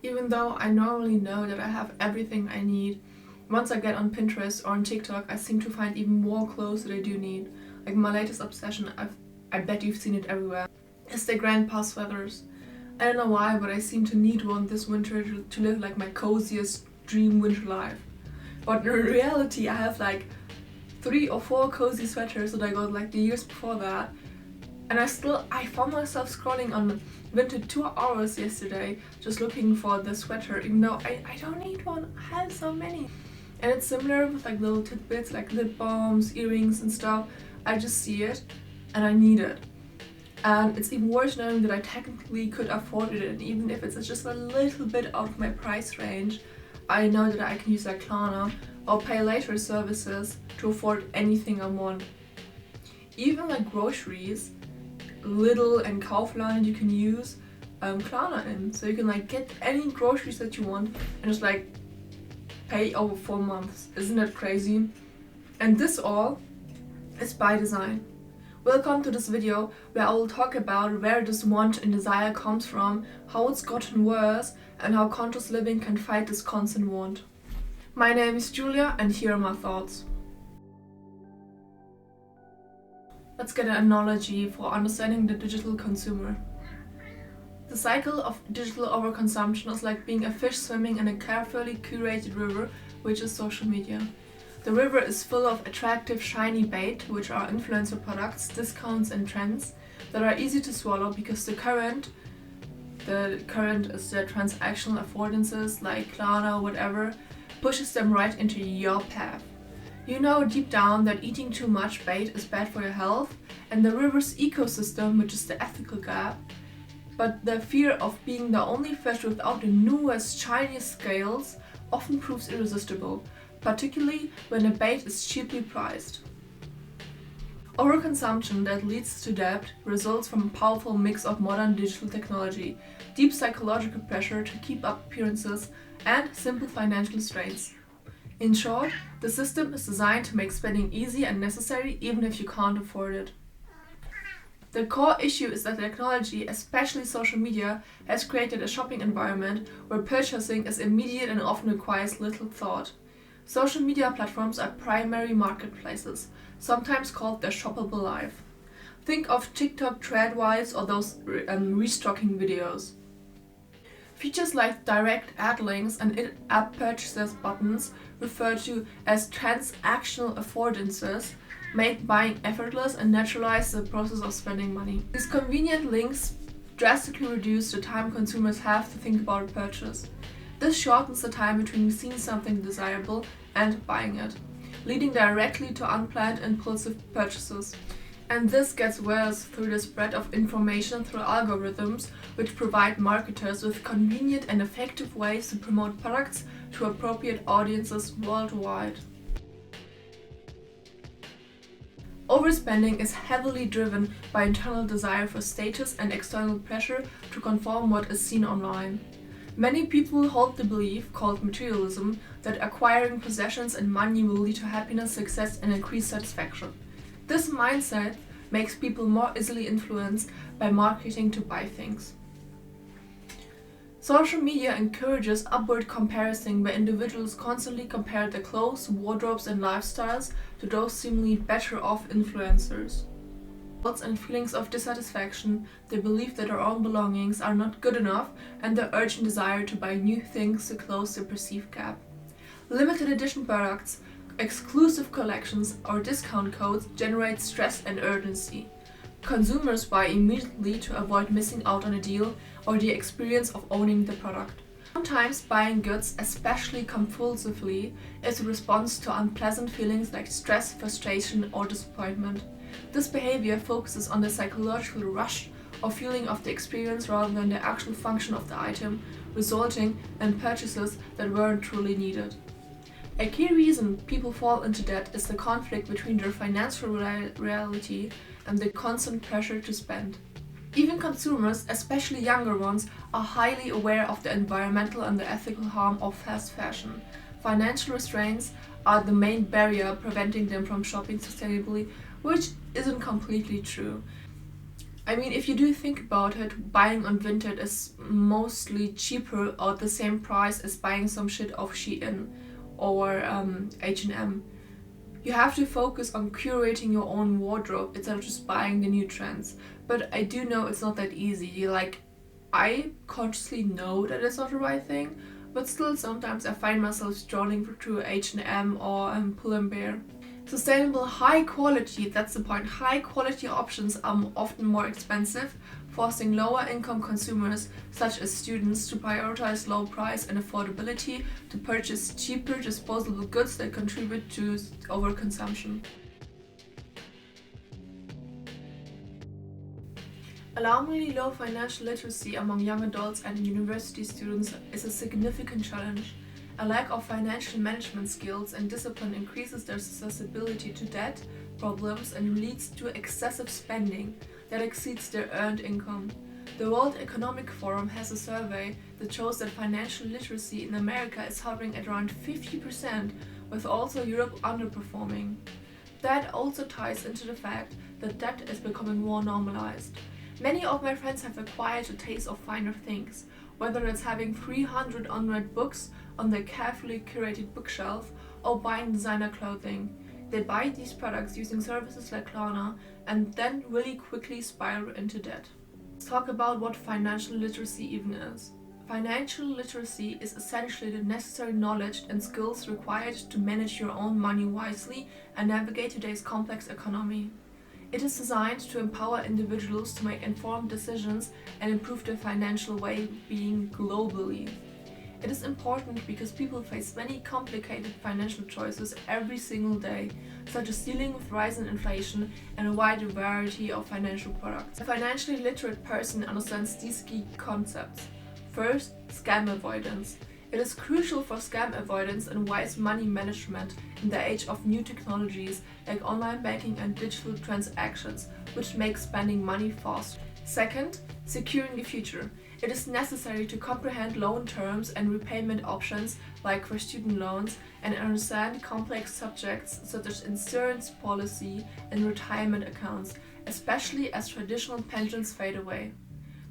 Even though I normally know that I have everything I need, once I get on Pinterest or on TikTok, I seem to find even more clothes that I do need. Like my latest obsession, I bet you've seen it everywhere, is the grandpa sweaters. I don't know why, but I seem to need one this winter to live like my coziest dream winter life. But in reality, I have like 3 or 4 cozy sweaters that I got like the years before that. And I found myself scrolling on Vinted 2 hours yesterday just looking for the sweater, even though I don't need one. I have so many. And it's similar with like little tidbits like lip balms, earrings and stuff. I just see it and I need it. And it's even worse knowing that I technically could afford it, and even if it's just a little bit out of my price range, I know that I can use like Klarna or pay later services to afford anything I want. Even like groceries, Lidl and Kaufland, you can use Klarna in, so you can like get any groceries that you want and just like pay over 4 months. Isn't that crazy? And this all is by design. Welcome to this video where I will talk about where this want and desire comes from, how it's gotten worse, and how conscious living can fight this constant want. My name is Julia and here are my thoughts. Let's get an analogy for understanding the digital consumer. The cycle of digital overconsumption is like being a fish swimming in a carefully curated river, which is social media. The river is full of attractive, shiny bait, which are influencer products, discounts and trends that are easy to swallow because the current is the transactional affordances like Klarna or whatever, pushes them right into your path. You know deep down that eating too much bait is bad for your health and the river's ecosystem, which is the ethical gap, but the fear of being the only fish without the newest, shiniest scales often proves irresistible, particularly when the bait is cheaply priced. Overconsumption that leads to debt results from a powerful mix of modern digital technology, deep psychological pressure to keep up appearances, and simple financial strains. In short, the system is designed to make spending easy and necessary even if you can't afford it. The core issue is that technology, especially social media, has created a shopping environment where purchasing is immediate and often requires little thought. Social media platforms are primary marketplaces, sometimes called the shoppable life. Think of TikTok Threadwise or those restocking videos. Features like direct ad links and in-app purchases buttons, referred to as transactional affordances, make buying effortless and naturalize the process of spending money. These convenient links drastically reduce the time consumers have to think about a purchase. This shortens the time between seeing something desirable and buying it, leading directly to unplanned impulsive purchases. And this gets worse through the spread of information through algorithms, which provide marketers with convenient and effective ways to promote products to appropriate audiences worldwide. Overspending is heavily driven by internal desire for status and external pressure to conform what is seen online. Many people hold the belief, called materialism, that acquiring possessions and money will lead to happiness, success, and increased satisfaction. This mindset makes people more easily influenced by marketing to buy things. Social media encourages upward comparison where individuals constantly compare their clothes, wardrobes, and lifestyles to those seemingly better off influencers. And feelings of dissatisfaction, the belief that our own belongings are not good enough, and the urgent desire to buy new things to close the perceived gap. Limited edition products, exclusive collections, or discount codes generate stress and urgency. Consumers buy immediately to avoid missing out on a deal or the experience of owning the product. Sometimes buying goods, especially compulsively, is a response to unpleasant feelings like stress, frustration, or disappointment. This behavior focuses on the psychological rush or feeling of the experience rather than the actual function of the item, resulting in purchases that weren't truly needed. A key reason people fall into debt is the conflict between their financial reality and the constant pressure to spend. Even consumers, especially younger ones, are highly aware of the environmental and the ethical harm of fast fashion. Financial restraints are the main barrier preventing them from shopping sustainably, which isn't completely true. I mean, if you do think about it, buying on Vinted is mostly cheaper or at the same price as buying some shit off Shein or H&M. You have to focus on curating your own wardrobe instead of just buying the new trends. But I do know it's not that easy. Like, I consciously know that it's not the right thing, but still sometimes I find myself strolling through H&M or Pull&Bear. Sustainable, high quality, that's the point, high quality options are often more expensive, forcing lower income consumers, such as students, to prioritize low price and affordability to purchase cheaper disposable goods that contribute to overconsumption. Alarmingly low financial literacy among young adults and university students is a significant challenge. A lack of financial management skills and discipline increases their susceptibility to debt problems and leads to excessive spending that exceeds their earned income. The World Economic Forum has a survey that shows that financial literacy in America is hovering at around 50%, with also Europe underperforming. That also ties into the fact that debt is becoming more normalized. Many of my friends have acquired a taste of finer things, whether it's having 300 unread books on their carefully curated bookshelf or buying designer clothing. They buy these products using services like Klarna and then really quickly spiral into debt. Let's talk about what financial literacy even is. Financial literacy is essentially the necessary knowledge and skills required to manage your own money wisely and navigate today's complex economy. It is designed to empower individuals to make informed decisions and improve their financial well-being globally. It is important because people face many complicated financial choices every single day, such as dealing with rising inflation and a wide variety of financial products. A financially literate person understands these key concepts. First, scam avoidance. It is crucial for scam avoidance and wise money management in the age of new technologies like online banking and digital transactions, which make spending money faster. Second, securing the future. It is necessary to comprehend loan terms and repayment options, like for student loans, and understand complex subjects such as insurance policy and retirement accounts, especially as traditional pensions fade away.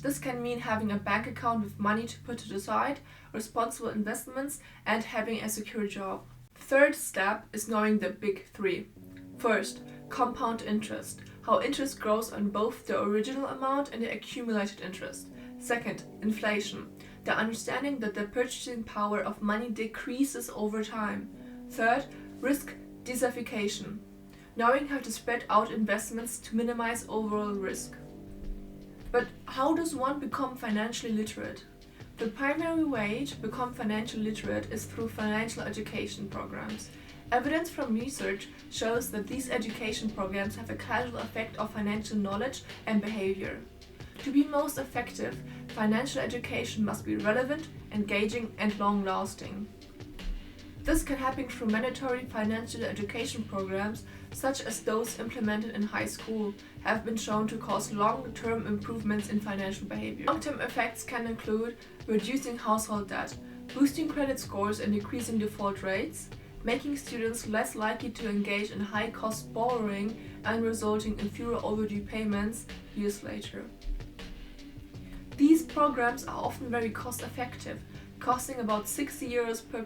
This can mean having a bank account with money to put to the side, responsible investments, and having a secure job. Third step is knowing the big three. First, compound interest, how interest grows on both the original amount and the accumulated interest. Second, inflation, the understanding that the purchasing power of money decreases over time. Third, risk diversification, knowing how to spread out investments to minimize overall risk. But how does one become financially literate? The primary way to become financially literate is through financial education programs. Evidence from research shows that these education programs have a causal effect of financial knowledge and behavior. To be most effective, financial education must be relevant, engaging, and long-lasting. This can happen through mandatory financial education programs, such as those implemented in high school, have been shown to cause long-term improvements in financial behavior. Long-term effects can include reducing household debt, boosting credit scores and decreasing default rates, making students less likely to engage in high-cost borrowing and resulting in fewer overdue payments years later. These programs are often very cost-effective, costing about €60 per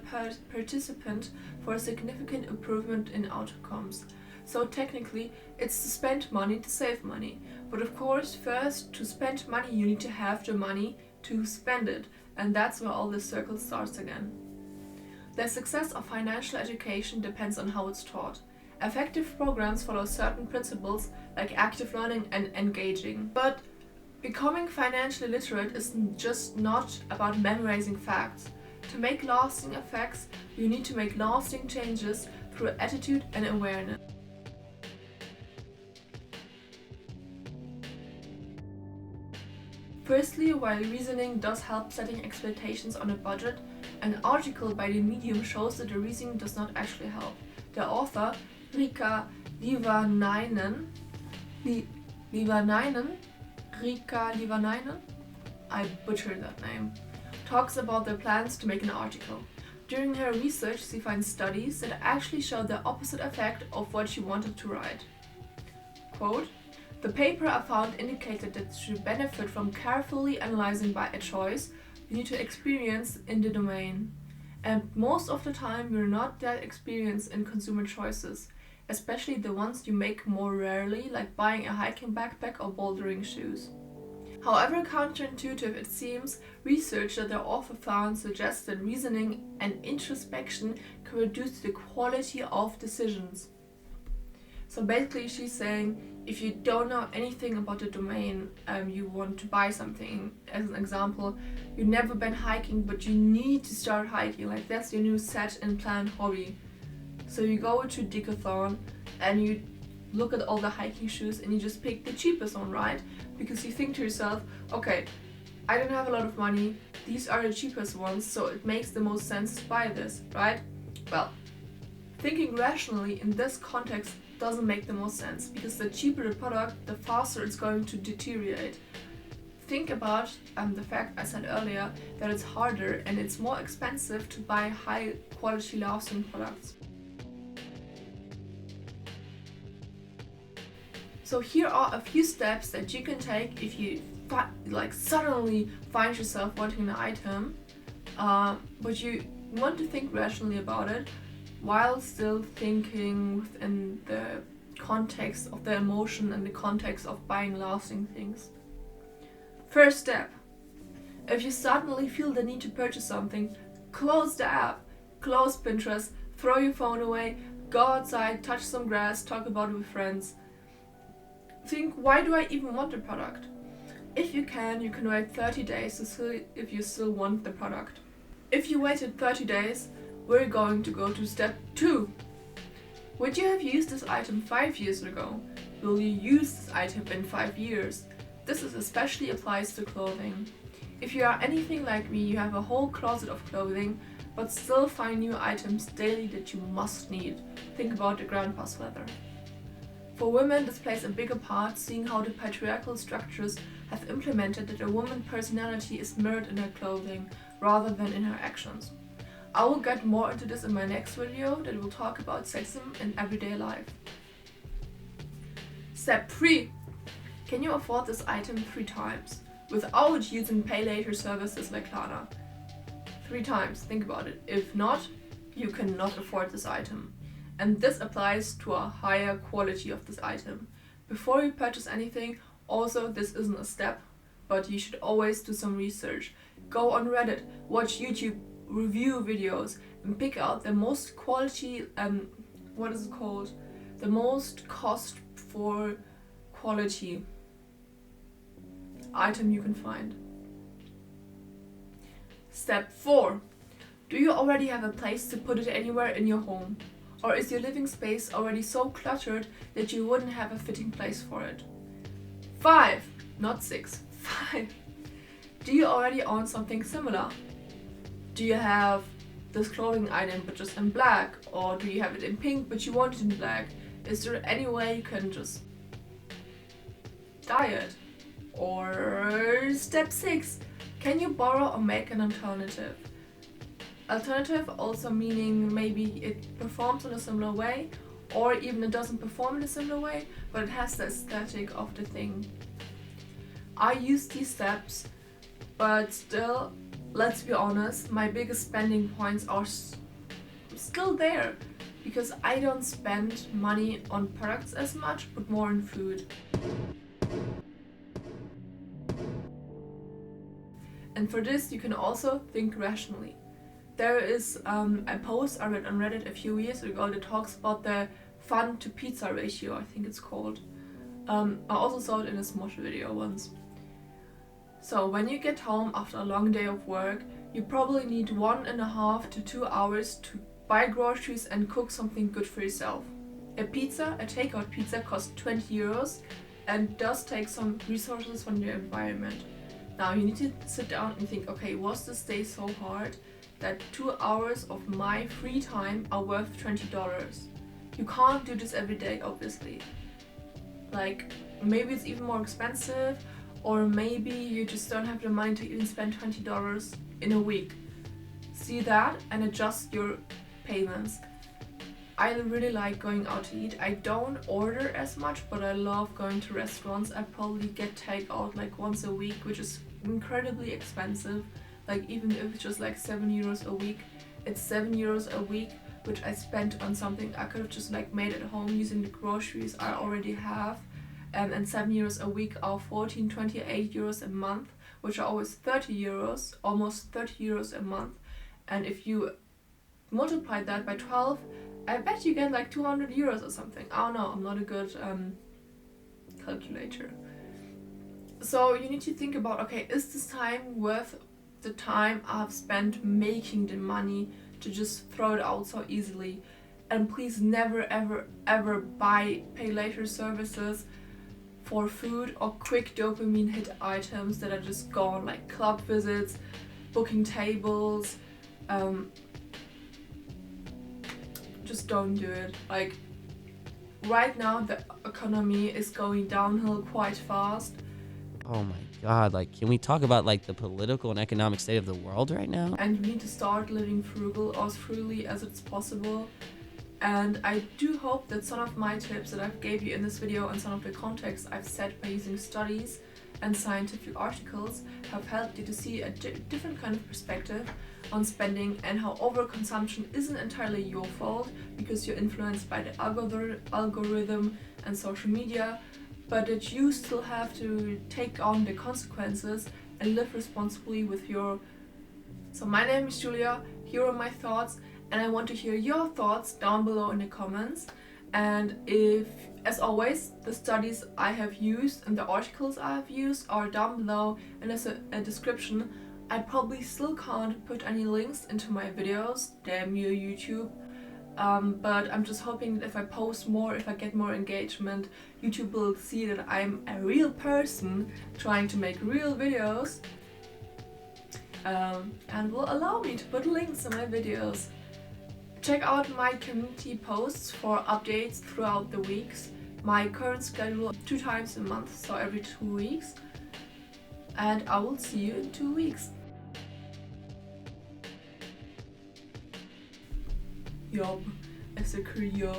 participant for a significant improvement in outcomes. So technically, it's to spend money to save money. But of course, first, to spend money, you need to have the money to spend it. And that's where all this circle starts again. The success of financial education depends on how it's taught. Effective programs follow certain principles like active learning and engaging. But becoming financially literate is just not about memorizing facts. To make lasting effects, you need to make lasting changes through attitude and awareness. Firstly, while reasoning does help setting expectations on a budget, an article by the Medium shows that the reasoning does not actually help. The author, Rika Liivanainen, I butchered that name, talks about their plans to make an article. During her research, she finds studies that actually show the opposite effect of what she wanted to write. Quote, The paper I found indicated that to benefit from carefully analyzing by a choice, you need to experience in the domain. And most of the time we're not that experienced in consumer choices, especially the ones you make more rarely, like buying a hiking backpack or bouldering shoes. However counterintuitive it seems, research that the author found suggests that reasoning and introspection can reduce the quality of decisions. So basically she's saying, if you don't know anything about the domain, you want to buy something, as an example, you've never been hiking but you need to start hiking, like that's your new set and plan hobby. So you go to Decathlon and you look at all the hiking shoes and you just pick the cheapest one, right? Because you think to yourself, okay, I don't have a lot of money, these are the cheapest ones, so it makes the most sense to buy this, right? Well, thinking rationally in this context doesn't make the most sense, because the cheaper the product, the faster it's going to deteriorate. Think about the fact I said earlier that it's harder and it's more expensive to buy high quality lasting products. So here are a few steps that you can take if you suddenly find yourself wanting an item, but you want to think rationally about it, while still thinking within the context of the emotion and the context of buying lasting things. First step: if you suddenly feel the need to purchase something, close the app, close Pinterest, throw your phone away, go outside, touch some grass, talk about it with friends. Think, why do I even want the product? If you can wait 30 days to see if you still want the product. If you waited 30 days, we're going to go to step 2. Would you have used this item 5 years ago? Will you use this item in 5 years? This especially applies to clothing. If you are anything like me, you have a whole closet of clothing, but still find new items daily that you must need. Think about the grandpa's leather. For women, this plays a bigger part, seeing how the patriarchal structures have implemented that a woman's personality is mirrored in her clothing rather than in her actions. I will get more into this in my next video that will talk about sexism in everyday life. Step 3. Can you afford this item 3 times without using pay later services like Klarna? 3 times, think about it. If not, you cannot afford this item. And this applies to a higher quality of this item. Before you purchase anything, also this isn't a step, but you should always do some research. Go on Reddit, watch YouTube review videos, and pick out the most quality, the most cost for quality item you can find. Step 4. Do you already have a place to put it anywhere in your home? Or is your living space already so cluttered that you wouldn't have a fitting place for it? 5, not 6, 5. Do you already own something similar? Do you have this clothing item but just in black? Or do you have it in pink but you want it in black? Is there any way you can just dye it? Or step 6, can you borrow or make an alternative? Alternative also meaning maybe it performs in a similar way, or even it doesn't perform in a similar way, but it has the aesthetic of the thing. I use these steps, but still, let's be honest, my biggest spending points are still there, because I don't spend money on products as much, but more on food. And for this, you can also think rationally. There is a post I read on Reddit a few years ago that talks about the fun to pizza ratio, I think it's called. I also saw it in a Smosh video once. So when you get home after a long day of work, you probably need 1.5 to 2 hours to buy groceries and cook something good for yourself. A takeout pizza costs 20 euros and does take some resources from your environment. Now you need to sit down and think, okay, was this day so hard that 2 hours of my free time are worth $20? You can't do this every day, obviously. Like, maybe it's even more expensive, or maybe you just don't have the money to even spend $20 in a week. See that and adjust your payments. I really like going out to eat. I don't order as much, but I love going to restaurants. I probably get takeout like once a week, which is incredibly expensive. Like even if it's just like 7 euros a week, it's 7 euros a week, which I spent on something I could have just like made at home using the groceries I already have. And 7 euros a week are 28 euros a month, which are always 30 euros, almost 30 euros a month. And if you multiply that by 12, I bet you get like 200 euros or something. I don't know, I'm not a good calculator. So you need to think about, okay, is this time worth the time I've spent making the money to just throw it out so easily? And please never ever buy pay later services for food or quick dopamine hit items that are just gone, like club visits, booking tables. Just don't do it. Like right now the economy is going downhill quite fast. Oh my god, like can we talk about like the political and economic state of the world right now? And you need to start living frugal or as frugally as it's possible. And I do hope that some of my tips that I've gave you in this video and some of the context I've set by using studies and scientific articles have helped you to see a different kind of perspective on spending and how overconsumption isn't entirely your fault because you're influenced by the algorithm and social media, but that you still have to take on the consequences and live responsibly with your... So my name is Julia, here are my thoughts, and I want to hear your thoughts down below in the comments. And if, as always, the studies I have used and the articles I have used are down below and there's a description. I probably still can't put any links into my videos, damn you YouTube, but I'm just hoping that if I post more, if I get more engagement, YouTube will see that I'm a real person trying to make real videos, and will allow me to put links in my videos. Check out my community posts for updates throughout the weeks. My current schedule 2 times a month, so every 2 weeks. And I will see you in 2 weeks. Job, as a career.